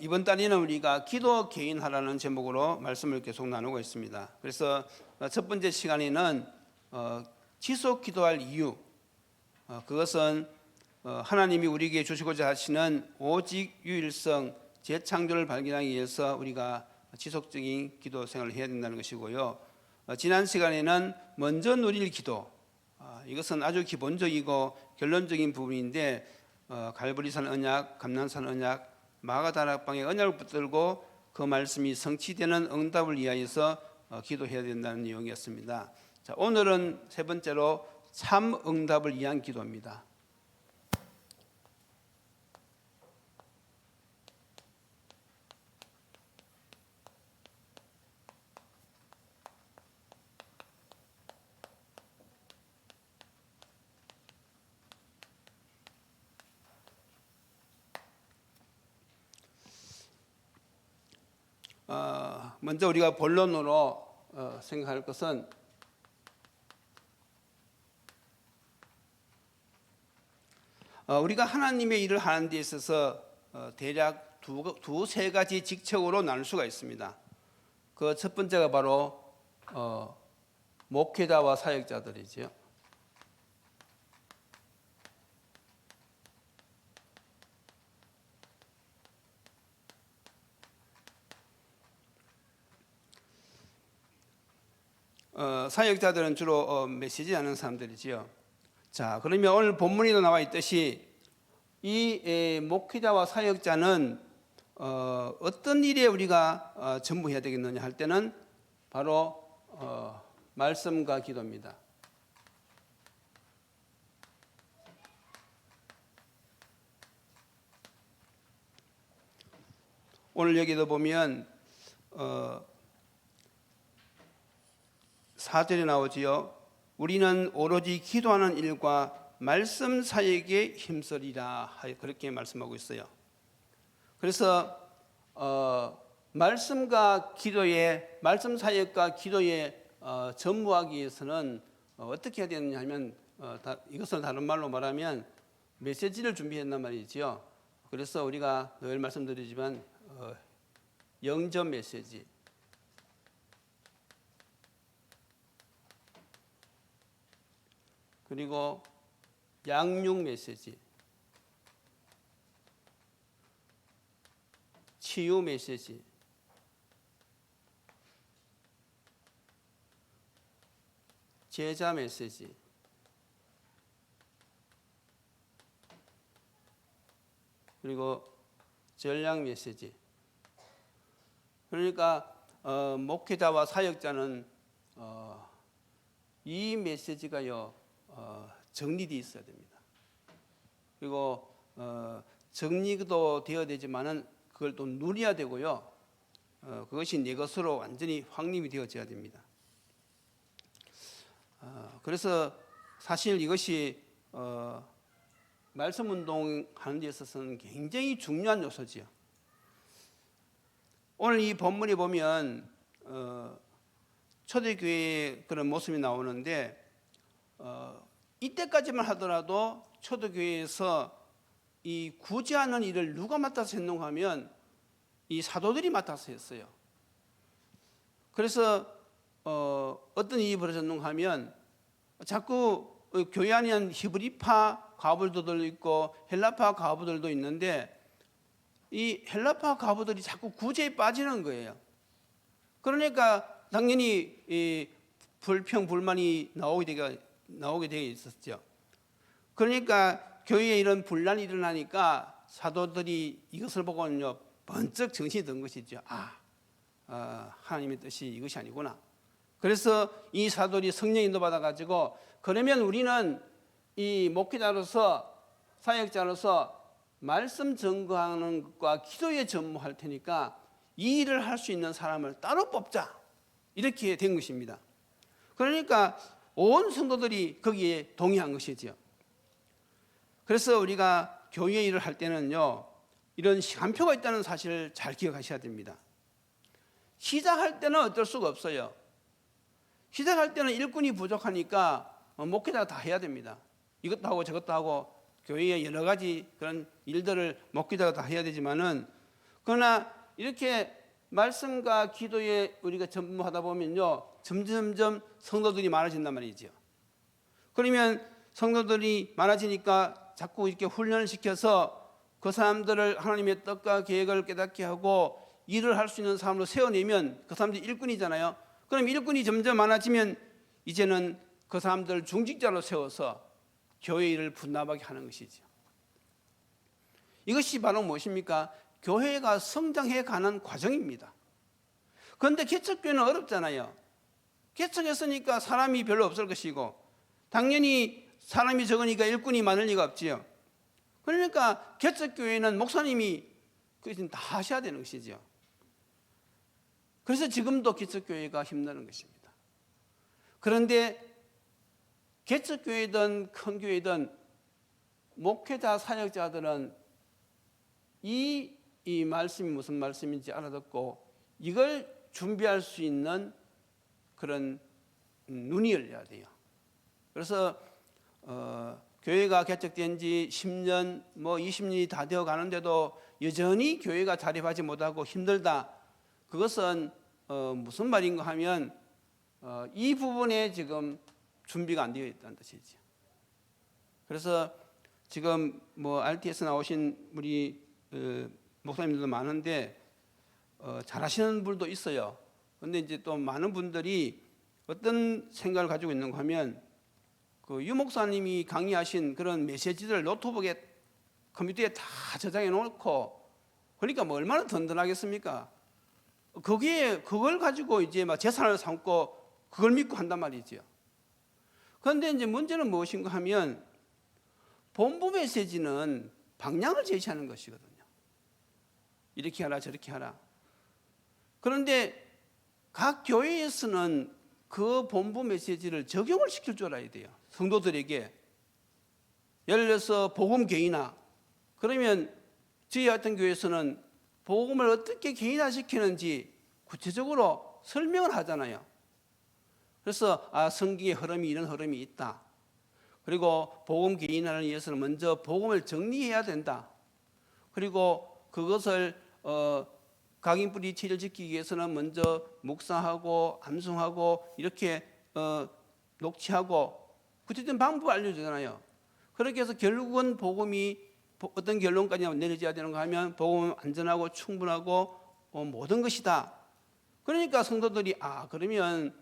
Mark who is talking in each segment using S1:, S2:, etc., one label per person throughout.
S1: 이번 달에는 우리가 기도 개인하라는 제목으로 말씀을 계속 나누고 있습니다. 그래서 첫 번째 시간에는 지속 기도할 이유, 그것은 하나님이 우리에게 주시고자 하시는 오직 유일성 재창조를 발견하기 위해서 우리가 지속적인 기도 생활을 해야 된다는 것이고요. 지난 시간에는 먼저 누릴 기도, 이것은 아주 기본적이고 결론적인 부분인데 갈보리산 언약, 감난산 언약, 마가다락방의 언약을 붙들고 그 말씀이 성취되는 응답을 위하여서 기도해야 된다는 내용이었습니다. 자, 오늘은 세 번째로 참 응답을 위한 기도입니다. 먼저 우리가 본론으로 생각할 것은 우리가 하나님의 일을 하는 데 있어서 대략 두세 가지 직책으로 나눌 수가 있습니다. 그 첫 번째가 바로 목회자와 사역자들이죠. 사역자들은 주로 메시지 하는 사람들이지요. 자, 그러면 오늘 본문에도 나와 있듯이 이 목회자와 사역자는 어떤 일에 우리가 전부해야 되겠느냐 할 때는 바로 말씀과 기도입니다. 오늘 여기도 보면 4절에 나오지요. 우리는 오로지 기도하는 일과 말씀 사역에 힘쓰리라, 그렇게 말씀하고 있어요. 그래서 말씀과 기도에, 말씀 사역과 기도에 전무하기 위해서는 어떻게 해야 되느냐 하면 이것을 다른 말로 말하면 메시지를 준비했단 말이지요. 그래서 우리가 늘 말씀드리지만 영접 메시지, 그리고 양육 메시지, 치유 메시지, 제자 메시지, 그리고 전략 메시지. 그러니까 목회자와 사역자는 이 메시지가요 정리되어 있어야 됩니다. 그리고 정리도 되어야 되지만은 그걸 또 누려야 되고요. 그것이 내 것으로 완전히 확립이 되어져야 됩니다. 그래서 사실 이것이 말씀 운동하는 데 있어서는 굉장히 중요한 요소지요. 오늘 이 본문에 보면 초대교회의 그런 모습이 나오는데 이때까지만 하더라도 초대교회에서 이 구제하는 일을 누가 맡아서 했는가 하면 이 사도들이 맡아서 했어요. 그래서 어떤 일이 벌어졌는가 하면 자꾸 교회 안에는 히브리파 과부들도 있고 헬라파 과부들도 있는데 이 헬라파 과부들이 자꾸 구제에 빠지는 거예요. 그러니까 당연히 이 불평 불만이 나오게 되어 있었죠. 그러니까 교회에 이런 분란이 일어나니까 사도들이 이것을 보고는요 번쩍 정신이 든 것이죠. 하나님의 뜻이 이것이 아니구나. 그래서 이 사도들이 성령 인도 받아가지고 그러면 우리는 이 목회자로서 사역자로서 말씀 전거하는 것과 기도에 전무할 테니까 이 일을 할 수 있는 사람을 따로 뽑자, 이렇게 된 것입니다. 그러니까 온 성도들이 거기에 동의한 것이지요. 그래서 우리가 교회 일을 할 때는요 이런 시간표가 있다는 사실을 잘 기억하셔야 됩니다. 시작할 때는 어쩔 수가 없어요. 시작할 때는 일꾼이 부족하니까 목회자가 다 해야 됩니다. 이것도 하고 저것도 하고 교회에 여러 가지 그런 일들을 목회자가 다 해야 되지만은 그러나 이렇게 말씀과 기도에 우리가 전무하다 보면요, 점점점 성도들이 많아진단 말이죠. 그러면 성도들이 많아지니까 자꾸 이렇게 훈련을 시켜서 그 사람들을 하나님의 뜻과 계획을 깨닫게 하고 일을 할 수 있는 사람으로 세워내면 그 사람들이 일꾼이잖아요. 그럼 일꾼이 점점 많아지면 이제는 그 사람들을 중직자로 세워서 교회 일을 분담하게 하는 것이죠. 이것이 바로 무엇입니까? 교회가 성장해 가는 과정입니다. 그런데 개척교회는 어렵잖아요. 개척했으니까 사람이 별로 없을 것이고 당연히 사람이 적으니까 일꾼이 많을 리가 없지요. 그러니까 개척교회는 목사님이 그것은 다 하셔야 되는 것이죠. 그래서 지금도 개척교회가 힘드는 것입니다. 그런데 개척교회든 큰 교회든 목회자 사역자들은 이 말씀이 무슨 말씀인지 알아듣고 이걸 준비할 수 있는 그런 눈이 열려야 돼요. 그래서 교회가 개척된 지 10년, 20년이 다 되어 가는데도 여전히 교회가 자립하지 못하고 힘들다. 그것은 무슨 말인가 하면 이 부분에 지금 준비가 안 되어 있다는 뜻이죠. 그래서 지금 RTS 나오신 우리 목사님들도 많은데 잘하시는 분도 있어요. 그런데 이제 또 많은 분들이 어떤 생각을 가지고 있는가 하면 그 유 목사님이 강의하신 그런 메시지들을 노트북에 컴퓨터에 다 저장해 놓고 그러니까 얼마나 든든하겠습니까? 그걸 가지고 이제 막 재산을 삼고 그걸 믿고 한단 말이죠. 그런데 이제 문제는 무엇인가 하면 본부 메시지는 방향을 제시하는 것이거든요. 이렇게 하라 저렇게 하라. 그런데 각 교회에서는 그 본부 메시지를 적용을 시킬 줄 알아야 돼요. 성도들에게. 예를 들어서 복음 개인화. 그러면 저희 같은 교회에서는 복음을 어떻게 개인화시키는지 구체적으로 설명을 하잖아요. 그래서 성경의 흐름이 이런 흐름이 있다. 그리고 복음 개인화를 위해서는 먼저 복음을 정리해야 된다. 그리고 그것을 각인뿌리 체질지키기 위해서는 먼저 묵상하고 암송하고 이렇게 녹취하고 구체적인 방법을 알려주잖아요. 그렇게 해서 결국은 복음이 어떤 결론까지 내려져야 되는가 하면 복음은 안전하고 충분하고 모든 것이다. 그러니까 성도들이 그러면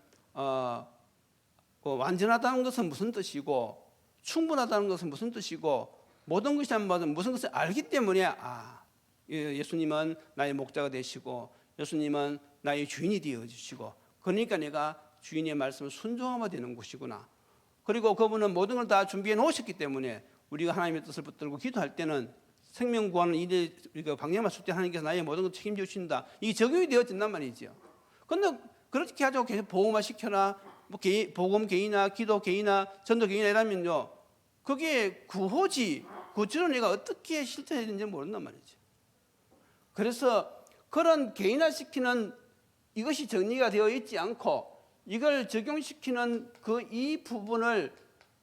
S1: 완전하다는 것은 무슨 뜻이고 충분하다는 것은 무슨 뜻이고 모든 것이 무슨 것을 알기 때문에 예수님은 나의 목자가 되시고 예수님은 나의 주인이 되어주시고 그러니까 내가 주인의 말씀을 순종하면 되는 것이구나. 그리고 그분은 모든 걸 다 준비해 놓으셨기 때문에 우리가 하나님의 뜻을 붙들고 기도할 때는 생명 구하는 일에 우리가 방향을 맞출 때 하나님께서 나의 모든 걸 책임져 주신다. 이게 적용이 되어진단 말이죠. 그런데 그렇게 하자고 계속 복음화 시켜라, 복음 개인화, 기도 개인화, 전도 개인화 이라면요, 그게 구호지 구체로 내가 어떻게 실천해야 되는지 모른단 말이죠. 그래서 그런 개인화시키는 이것이 정리가 되어 있지 않고 이걸 적용시키는 이 부분을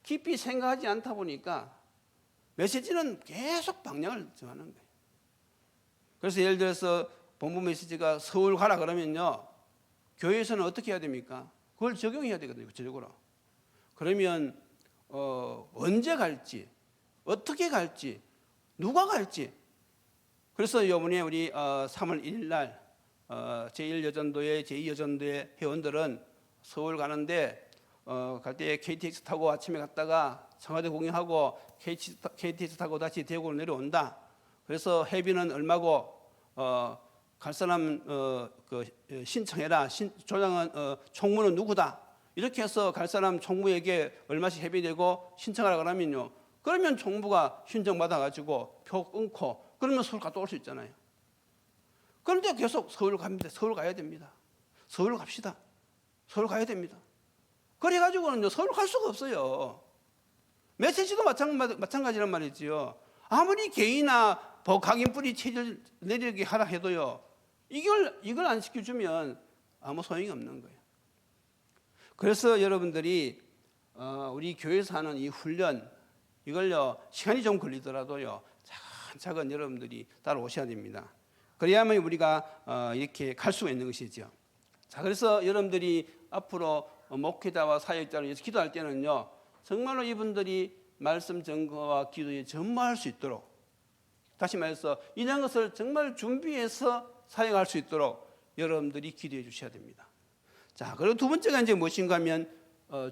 S1: 깊이 생각하지 않다 보니까 메시지는 계속 방향을 정하는 거예요. 그래서 예를 들어서 본부 메시지가 서울 가라 그러면요, 교회에서는 어떻게 해야 됩니까? 그걸 적용해야 되거든요, 구체적으로. 그러면 언제 갈지, 어떻게 갈지, 누가 갈지. 그래서 이번에 우리 3월 1일 날 제1여전도회, 제2여전도회 회원들은 서울 가는데 갈 때 KTX 타고 아침에 갔다가 청와대 구경하고 KTX 타고 다시 대구로 내려온다. 그래서 회비는 얼마고 갈 사람 신청해라. 조장은 총무는 누구다. 이렇게 해서 갈 사람 총무에게 얼마씩 회비내고 신청하라 그러면요. 그러면 총무가 신청 받아가지고 표 끊고 그러면 서울 갔다 올 수 있잖아요. 그런데 계속 서울 갑니다. 서울 가야 됩니다. 서울 갑시다. 서울 가야 됩니다. 그래가지고는 서울 갈 수가 없어요. 메시지도 마찬가지란 말이지요. 아무리 개인이나 각인뿌리 체질 내리게 하라 해도요, 이걸 안 시켜주면 아무 소용이 없는 거예요. 그래서 여러분들이 우리 교회에서 하는 이 훈련, 이걸요 시간이 좀 걸리더라도요 차근차근 여러분들이 따라오셔야 됩니다. 그래야만 우리가 이렇게 갈 수가 있는 것이죠. 자, 그래서 여러분들이 앞으로 목회자와 사역자를 위해서 기도할 때는요, 정말로 이분들이 말씀 증거와 기도에 전무할 수 있도록, 다시 말해서 이런 것을 정말 준비해서 사용할 수 있도록 여러분들이 기도해 주셔야 됩니다. 자, 그리고 두 번째가 이제 무엇인가 하면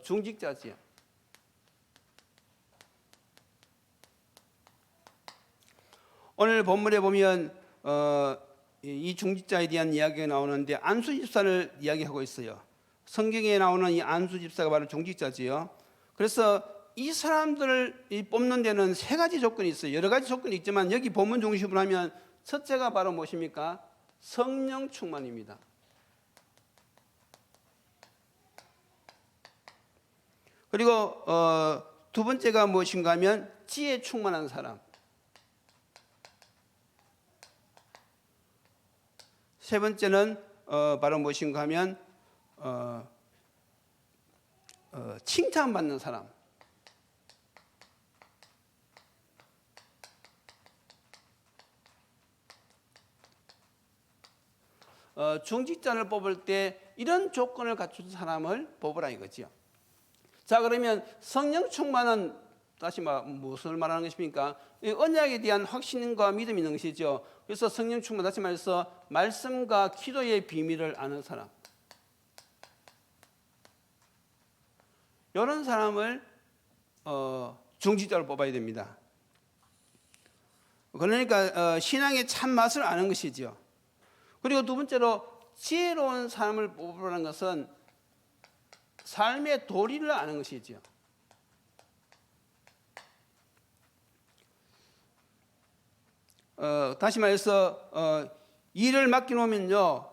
S1: 중직자지요. 오늘 본문에 보면 이 중직자에 대한 이야기가 나오는데 안수 집사를 이야기하고 있어요. 성경에 나오는 이 안수 집사가 바로 중직자지요. 그래서 이 사람들을 뽑는 데는 세 가지 조건이 있어요. 여러 가지 조건이 있지만 여기 본문 중심으로 하면 첫째가 바로 무엇입니까? 성령 충만입니다. 그리고 두 번째가 무엇인가 하면 지혜 충만한 사람. 세 번째는 바로 무엇인가 하면 칭찬받는 사람. 중직자를 뽑을 때 이런 조건을 갖춘 사람을 뽑으라 이거지요. 자, 그러면 성령 충만은 다시 무엇을 말하는 것입니까? 언약에 대한 확신과 믿음이 있는 것이죠. 그래서 성령 충만, 다시 말해서 말씀과 기도의 비밀을 아는 사람. 이런 사람을 중직자로 뽑아야 됩니다. 그러니까 신앙의 참 맛을 아는 것이죠. 그리고 두 번째로 지혜로운 사람을 뽑으라는 것은 삶의 도리를 아는 것이죠. 다시 말해서 일을 맡겨놓으면요,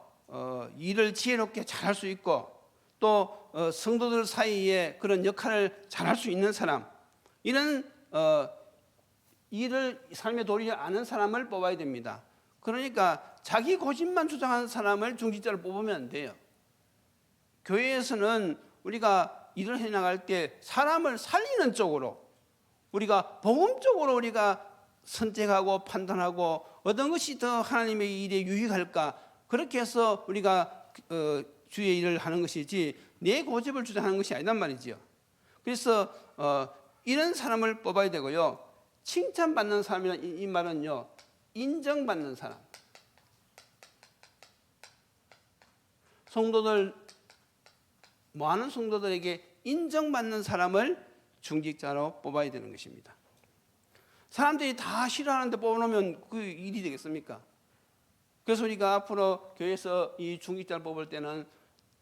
S1: 일을 지혜롭게 잘할 수 있고 또 성도들 사이에 그런 역할을 잘할 수 있는 사람, 이런 일을 삶의 도리를 아는 사람을 뽑아야 됩니다. 그러니까 자기 고집만 주장하는 사람을 중직자를 뽑으면 안 돼요. 교회에서는 우리가 일을 해나갈 때 사람을 살리는 쪽으로, 우리가 복음 쪽으로 우리가 선택하고 판단하고 어떤 것이 더 하나님의 일에 유익할까, 그렇게 해서 우리가 주의 일을 하는 것이지 내 고집을 주장하는 것이 아니란 말이지요. 그래서 이런 사람을 뽑아야 되고요. 칭찬받는 사람이라는 이 말은요, 인정받는 사람. 성도들, 많은 성도들에게 인정받는 사람을 중직자로 뽑아야 되는 것입니다. 사람들이 다 싫어하는데 뽑아놓으면 그 일이 되겠습니까? 그래서 우리가 앞으로 교회에서 이 중직자를 뽑을 때는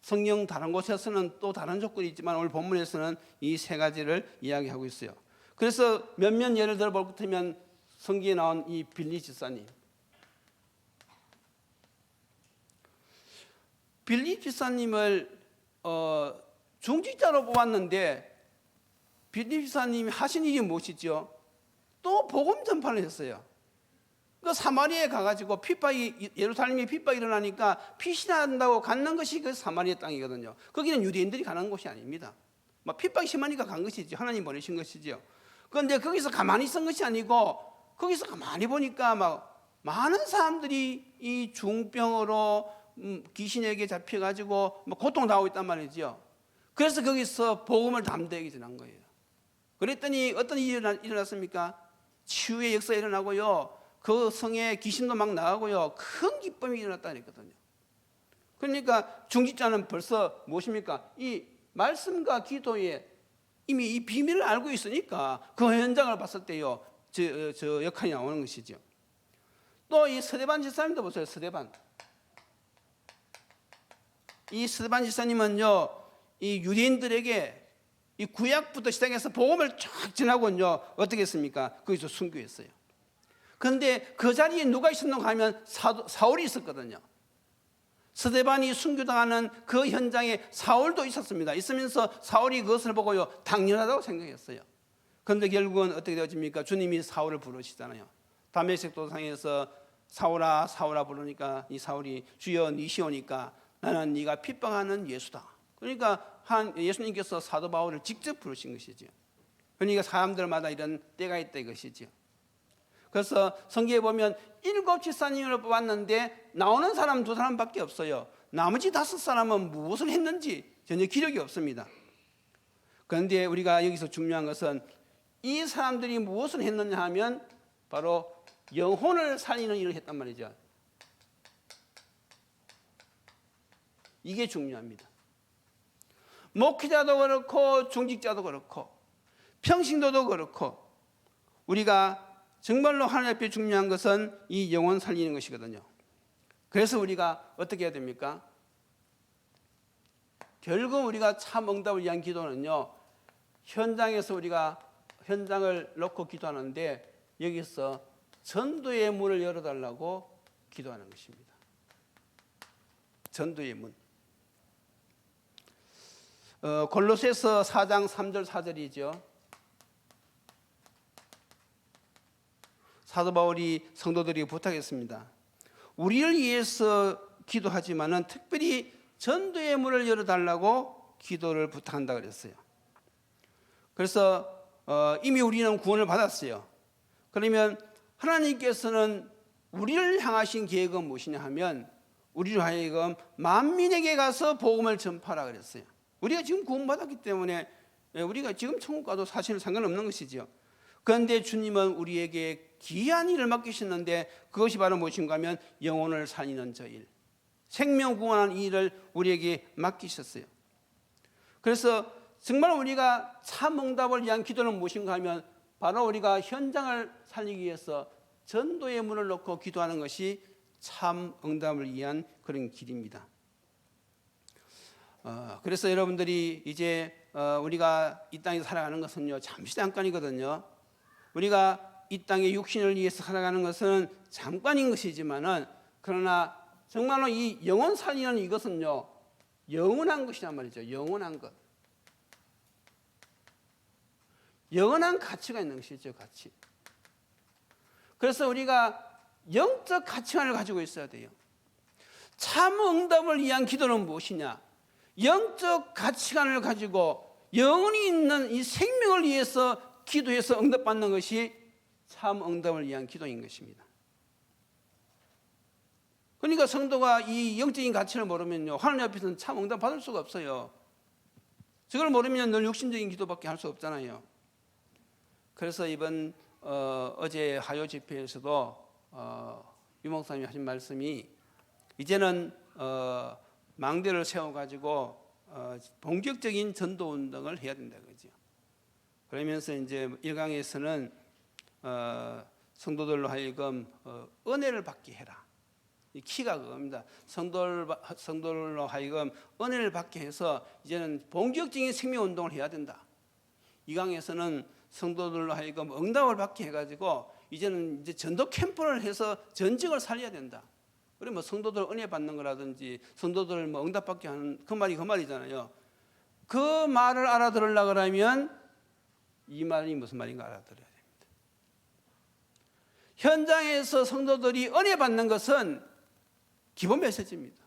S1: 성경 다른 곳에서는 또 다른 조건이 있지만 오늘 본문에서는 이 세 가지를 이야기하고 있어요. 그래서 몇몇 예를 들어 볼 것 같으면 성경에 나온 이 빌리 집사님. 빌리 집사님을 중직자로 뽑았는데 빌리 집사님이 하신 일이 무엇이죠? 또 복음 전파를 했어요. 그 사마리아에 가가지고 예루살렘에 핍박이 일어나니까 피신한다고 갖는 것이 그 사마리아 땅이거든요. 거기는 유대인들이 가는 곳이 아닙니다. 막 핍박이 심하니까 간 것이죠. 하나님 보내신 것이죠. 그런데 거기서 가만히 있은 것이 아니고 거기서 가만히 보니까 막 많은 사람들이 이 중병으로 귀신에게 잡혀가지고 고통당하고 있단 말이죠. 그래서 거기서 복음을 담대하게 전한 거예요. 그랬더니 어떤 일이 일어났습니까? 치유의 역사가 일어나고요, 그 성에 귀신도 막 나가고요, 큰 기쁨이 일어났다 그랬거든요. 그러니까 중직자는 벌써 무엇입니까? 이 말씀과 기도에 이미 이 비밀을 알고 있으니까 그 현장을 봤을 때요, 저 역할이 나오는 것이죠. 또 이 스데반 집사님도 보세요. 이 스데반 집사님은요, 이 유대인들에게 이 구약부터 시작해서 복음을 쫙 전하고요, 어떻게 했습니까? 거기서 순교했어요. 그런데 그 자리에 누가 있었는가 하면 사울이 있었거든요. 스데반이 순교당하는 그 현장에 사울도 있었습니다. 있으면서 사울이 그것을 보고요, 당연하다고 생각했어요. 그런데 결국은 어떻게 되어집니까? 주님이 사울을 부르시잖아요. 다메섹 도상에서 사울아 사울아 부르니까 이 사울이 주여 니시오니까 나는 네가 핍박하는 예수다. 그러니까 예수님께서 사도 바울을 직접 부르신 것이죠. 그러니까 사람들마다 이런 때가 있다 이것이죠. 그래서 성경에 보면 7 집사님을 뽑았는데 나오는 사람 2사람밖에 없어요. 나머지 5사람은 무엇을 했는지 전혀 기록이 없습니다. 그런데 우리가 여기서 중요한 것은 이 사람들이 무엇을 했느냐 하면 바로 영혼을 살리는 일을 했단 말이죠. 이게 중요합니다. 목회자도 그렇고 중직자도 그렇고 평신도도 그렇고 우리가 정말로 하나님 앞에 중요한 것은 이 영혼 살리는 것이거든요. 그래서 우리가 어떻게 해야 됩니까? 결국 우리가 참 응답을 위한 기도는요, 현장에서 우리가 현장을 놓고 기도하는데 여기서 전도의 문을 열어달라고 기도하는 것입니다. 전도의 문. 골로새서 4장 3절 4절이죠. 사도 바울이 성도들에게 부탁했습니다. 우리를 위해서 기도하지만은 특별히 전도의 문을 열어달라고 기도를 부탁한다 그랬어요. 그래서 이미 우리는 구원을 받았어요. 그러면 하나님께서는 우리를 향하신 계획은 무엇이냐 하면 우리로 하여금 만민에게 가서 복음을 전파하라 그랬어요. 우리가 지금 구원받았기 때문에 우리가 지금 천국 가도 사실 상관없는 것이죠. 그런데 주님은 우리에게 귀한 일을 맡기셨는데 그것이 바로 무엇인가 하면 영혼을 살리는 저 일, 생명 구원하는 일을 우리에게 맡기셨어요. 그래서 정말 우리가 참 응답을 위한 기도는 무엇인가 하면 바로 우리가 현장을 살리기 위해서 전도의 문을 놓고 기도하는 것이 참 응답을 위한 그런 길입니다. 그래서 여러분들이 이제 우리가 이 땅에 살아가는 것은요, 잠시 잠깐이거든요. 우리가 이 땅의 육신을 위해서 살아가는 것은 잠깐인 것이지만은 그러나 정말로 이 영혼 살리는 이것은요, 영원한 것이란 말이죠. 영원한 것. 영원한 가치가 있는 것이죠, 가치. 그래서 우리가 영적 가치관을 가지고 있어야 돼요. 참 응답을 위한 기도는 무엇이냐? 영적 가치관을 가지고 영원히 있는 이 생명을 위해서 기도해서 응답받는 것이 참 응답을 위한 기도인 것입니다. 그러니까 성도가 이 영적인 가치를 모르면요, 하나님 앞에서는 참 응답 받을 수가 없어요. 저걸 모르면 늘 육신적인 기도밖에 할 수 없잖아요. 그래서 이번 어제 화요 집회에서도 유 목사님이 하신 말씀이 이제는 망대를 세워가지고 본격적인 전도 운동을 해야 된다 그러죠. 그러면서 이제 1강에서는 성도들로 하여금 은혜를 받게 해라. 이 키가 그겁니다. 성도들로 하여금 은혜를 받게 해서 이제는 본격적인 생명 운동을 해야 된다. 2강에서는 성도들로 하여금 응답을 받게 해가지고 이제는 이제 전도 캠프를 해서 전직을 살려야 된다. 그러면 성도들 은혜 받는 거라든지 성도들 뭐 응답받게 하는 그 말이잖아요. 그 말을 알아들으려고 하면 이 말이 무슨 말인가 알아들어야 됩니다. 현장에서 성도들이 은혜 받는 것은 기본 메시지입니다.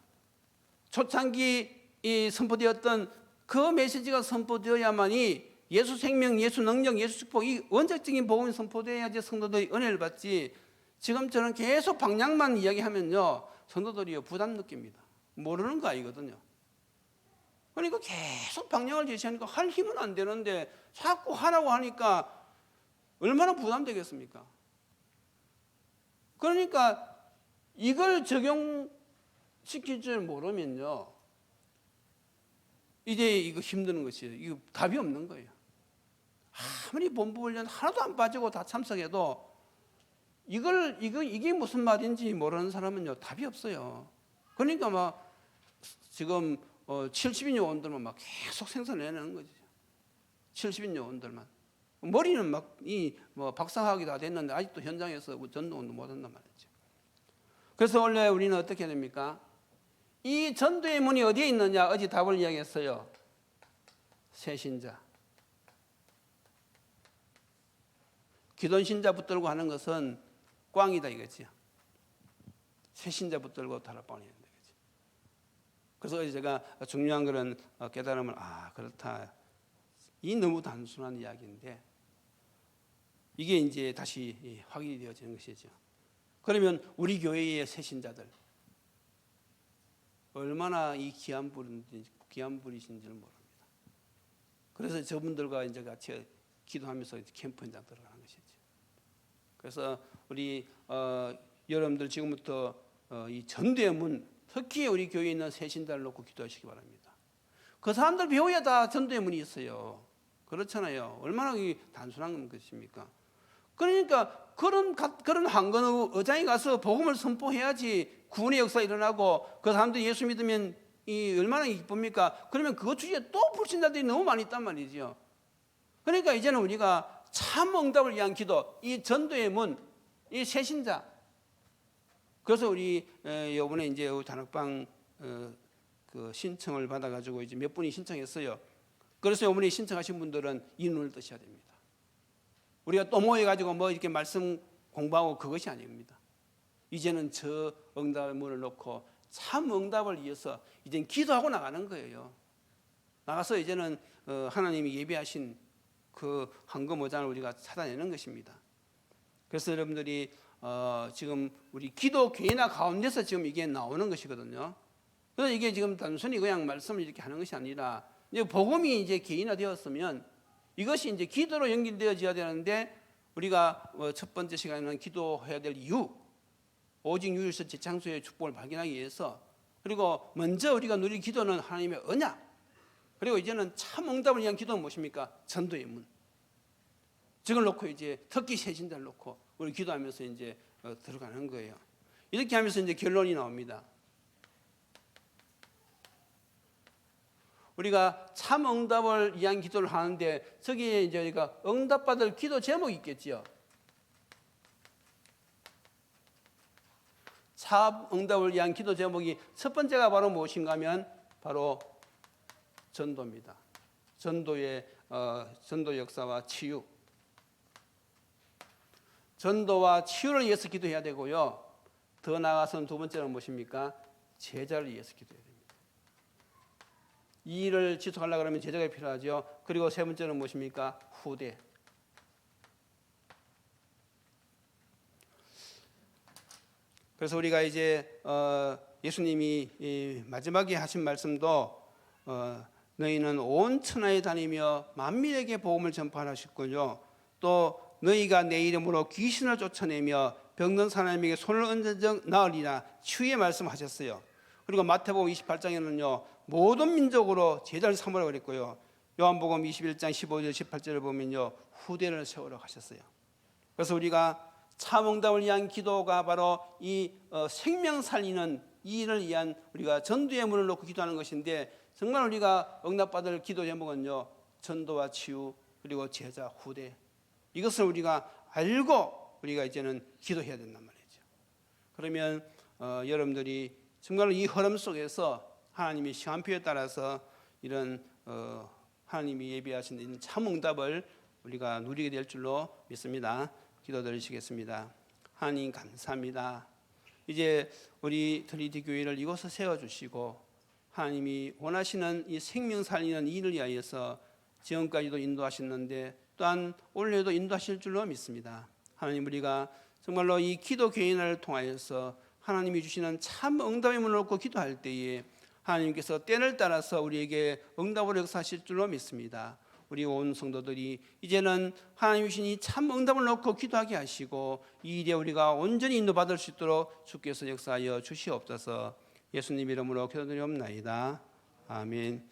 S1: 초창기 선포되었던 그 메시지가 선포되어야만이 예수 생명, 예수 능력, 예수 축복 이 원칙적인 복음이 선포되어야지 성도들이 은혜를 받지. 지금처럼 계속 방향만 이야기하면요, 성도들이 부담 느낍니다. 모르는 거 아니거든요. 그러니까 계속 방향을 제시하니까 할 힘은 안 되는데 자꾸 하라고 하니까 얼마나 부담되겠습니까? 그러니까 이걸 적용시킬 줄 모르면요, 이제 이거 힘드는 것이에요. 이거 답이 없는 거예요. 아무리 본부 훈련 하나도 안 빠지고 다 참석해도 이게 무슨 말인지 모르는 사람은요, 답이 없어요. 그러니까 막 지금 70인 요원들만 막 계속 생산해내는 거죠. 70인 요원들만. 머리는 막 뭐 박사학위 다 됐는데 아직도 현장에서 전도운동 못 한단 말이죠. 그래서 원래 우리는 어떻게 해야 됩니까? 이 전도의 문이 어디에 있느냐? 어제 답을 이야기했어요. 새신자. 기존신자 붙들고 하는 것은 꽝이다 이거지요. 새신자 붙들고 다락방이 된다 이거지. 그래서 어제 제가 중요한 그런 깨달음을 그렇다. 이 너무 단순한 이야기인데 이게 이제 다시 확인이 되어지는 것이죠. 그러면 우리 교회의 새신자들 얼마나 이 귀한 분이신지를 모릅니다. 그래서 저분들과 이제 같이 기도하면서 캠프 현장 들어가는 것이죠. 그래서 우리 여러분들 지금부터 이 전도의 문, 특히 우리 교회에 있는 새신자를 놓고 기도하시기 바랍니다. 그 사람들 배워야 다 전도의 문이 있어요. 그렇잖아요. 얼마나 단순한 것입니까? 그러니까 그런 한건의 의장에 가서 복음을 선포해야지 구원의 역사 일어나고 그 사람들이 예수 믿으면 얼마나 기쁩니까? 그러면 그것 주위에 또 불신자들이 너무 많이 있단 말이죠. 그러니까 이제는 우리가 참 응답을 위한 기도, 이 전도의 문, 이 새신자. 그래서 우리 이번에 이제 다락방 그 신청을 받아가지고 이제 몇 분이 신청했어요. 그래서 이번에 신청하신 분들은 이 눈을 뜨셔야 됩니다. 우리가 또 모여가지고 뭐 이렇게 말씀 공부하고 그것이 아닙니다. 이제는 저 응답의 문을 놓고 참 응답을 위해서 이제는 기도하고 나가는 거예요. 나가서 이제는 하나님이 예비하신 그 황금 오장을 우리가 찾아내는 것입니다. 그래서 여러분들이 지금 우리 기도 개인화 가운데서 지금 이게 나오는 것이거든요. 그래서 이게 지금 단순히 그냥 말씀을 이렇게 하는 것이 아니라 이제 복음이 이제 개인화되었으면 이것이 이제 기도로 연결되어져야 되는데 우리가 첫 번째 시간에는 기도해야 될 이유, 오직 유일서 지창수의 축복을 발견하기 위해서, 그리고 먼저 우리가 누릴 기도는 하나님의 언약, 그리고 이제는 참 응답을 위한 기도는 무엇입니까? 전도의 문. 저걸 놓고 이제 특히 새신자를 놓고 우리 기도하면서 이제 들어가는 거예요. 이렇게 하면서 이제 결론이 나옵니다. 우리가 참 응답을 위한 기도를 하는데 저기에 이제 우리가 응답받을 기도 제목이 있겠지요. 참 응답을 위한 기도 제목이 첫 번째가 바로 무엇인가 하면 바로 전도입니다. 전도의 전도 역사와 치유. 전도와 치유를 위해서 기도해야 되고요. 더 나아가서는 두 번째는 무엇입니까? 제자를 위해서 기도해야 됩니다. 이 일을 지속하려고 하면 제자가 필요하죠. 그리고 세 번째는 무엇입니까? 후대. 그래서 우리가 이제 예수님이 마지막에 하신 말씀도 너희는 온 천하에 다니며 만민에게 복음을 전파하라 하셨군요. 또 너희가 내 이름으로 귀신을 쫓아내며 병든 사람에게 손을 얹은 나으리라 치유의 말씀하셨어요. 그리고 마태복음 28장에는요 모든 민족으로 제자를 삼으라고 그랬고요. 요한복음 21장 15절 18절을 보면요 후대를 세우라고 하셨어요. 그래서 우리가 참 응답을 위한 기도가 바로 이 생명 살리는 이 일을 위한 우리가 전도의 문을 놓고 기도하는 것인데, 정말 우리가 응답받을 기도 제목은요 전도와 치유 그리고 제자 후대, 이것을 우리가 알고 우리가 이제는 기도해야 된단 말이죠. 그러면 여러분들이 정말 이 흐름 속에서 하나님의 시간표에 따라서 이런 하나님이 예비하신 참 응답을 우리가 누리게 될 줄로 믿습니다. 기도드리시겠습니다. 하나님 감사합니다. 이제 우리 트리니티 교회를 이곳에 세워주시고 하나님이 원하시는 이 생명 살리는 일을 위하여서 지금까지도 인도하셨는데 또한 올해도 인도하실 줄로 믿습니다. 하나님, 우리가 정말로 이 기도 개인을 통하여서 하나님이 주시는 참 응답의 문을 놓고 기도할 때에 하나님께서 때를 따라서 우리에게 응답을 역사하실 줄로 믿습니다. 우리 온 성도들이 이제는 하나님이 주신 이 참 응답을 놓고 기도하게 하시고 이 일에 우리가 온전히 인도받을 수 있도록 주께서 역사하여 주시옵소서. 예수님 이름으로 기도드리옵나이다. 아멘.